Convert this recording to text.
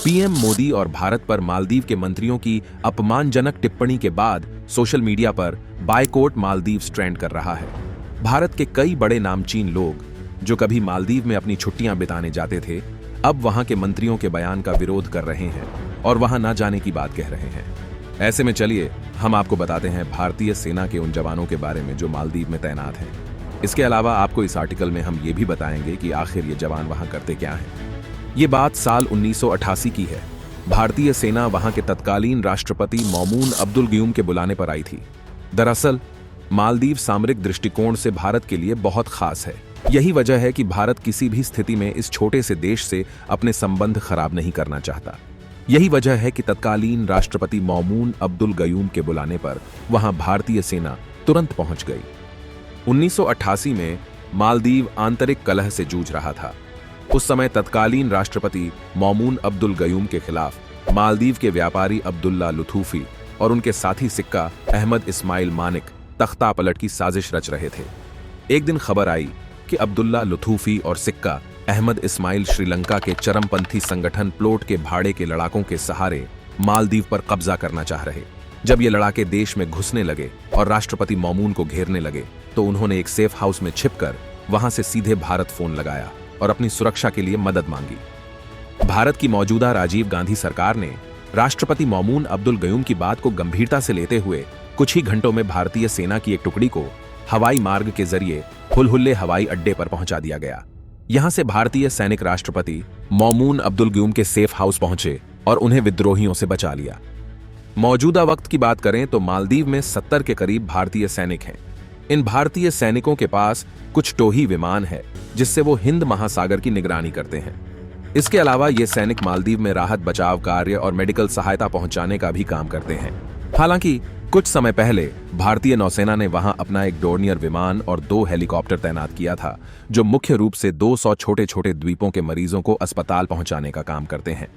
PM Modi और भारत पर मालदीव के मंत्रियों की अपमानजनक टिप्पणी के बाद सोशल मीडिया पर बायकॉट मालदीव्स ट्रेंड कर रहा है। भारत के कई बड़े नामचीन लोग जो कभी मालदीव में अपनी छुट्टियां बिताने जाते थे, अब वहां के मंत्रियों के बयान का विरोध कर रहे हैं और वहां ना जाने की बात कह रहे हैं। ऐसे में चलिए हम आपको बताते हैं भारतीय सेना के उन जवानों के बारे में जो मालदीव में तैनात हैं। इसके अलावा आपको इस आर्टिकल में हम ये भी बताएंगे कि आखिर ये जवान वहां करते क्या हैं। ये बात साल 1988 की है। भारतीय सेना वहां के तत्कालीन राष्ट्रपति मौमून अब्दुल गयूम के बुलाने पर आई थी। दरअसल मालदीव सामरिक दृष्टिकोण से भारत के लिए बहुत खास है। यही वजह है कि भारत किसी भी स्थिति में इस छोटे से देश से अपने संबंध खराब नहीं करना चाहता। यही वजह है कि तत्कालीन राष्ट्रपति मौमून अब्दुल गयूम के बुलाने पर वहां भारतीय सेना तुरंत पहुंच गई। 1988 में मालदीव आंतरिक कलह से जूझ रहा था। उस समय तत्कालीन राष्ट्रपति मौमून अब्दुल गयूम के खिलाफ मालदीव के व्यापारी अब्दुल्ला लुथूफी और उनके साथी सिक्का अहमद इस्माइल मानिक तख्ता पलट की साजिश रच रहे थे। एक दिन खबर आई कि अब्दुल्ला लुथूफी और सिक्का अहमद इस्माइल श्रीलंका के चरमपंथी संगठन प्लोट के भाड़े के लड़ाकों के सहारे मालदीव पर कब्जा करना चाह रहे। जब ये लड़ाके देश में घुसने लगे और राष्ट्रपति मौमून को घेरने लगे तो उन्होंने एक सेफ हाउस में छिपकर वहां से सीधे भारत फोन लगाया और अपनी सुरक्षा के लिए मदद मांगी। भारत की मौजूदा राजीव गांधी सरकार ने राष्ट्रपति मौमून अब्दुल गयूम की बात को गंभीरता से लेते हुए कुछ ही घंटों में भारतीय सेना की एक टुकड़ी को हवाई मार्ग के जरिए हुलहुल्ले हवाई अड्डे पर पहुंचा दिया गया। यहां से भारतीय सैनिक राष्ट्रपति मौमून अब्दुल गयूम के सेफ हाउस पहुंचे और उन्हें विद्रोहियों से बचा लिया। मौजूदा वक्त की बात करें तो मालदीव में 70 के करीब भारतीय सैनिक हैं। इन भारतीय सैनिकों के पास कुछ टोही विमान है जिससे वो हिंद महासागर की निगरानी करते हैं। इसके अलावा ये सैनिक मालदीव में राहत बचाव कार्य और मेडिकल सहायता पहुंचाने का भी काम करते हैं। हालांकि कुछ समय पहले भारतीय नौसेना ने वहां अपना एक डोर्नियर विमान और 2 हेलीकॉप्टर तैनात किया था जो मुख्य रूप से 200 छोटे छोटे द्वीपों के मरीजों को अस्पताल पहुंचाने का काम करते हैं।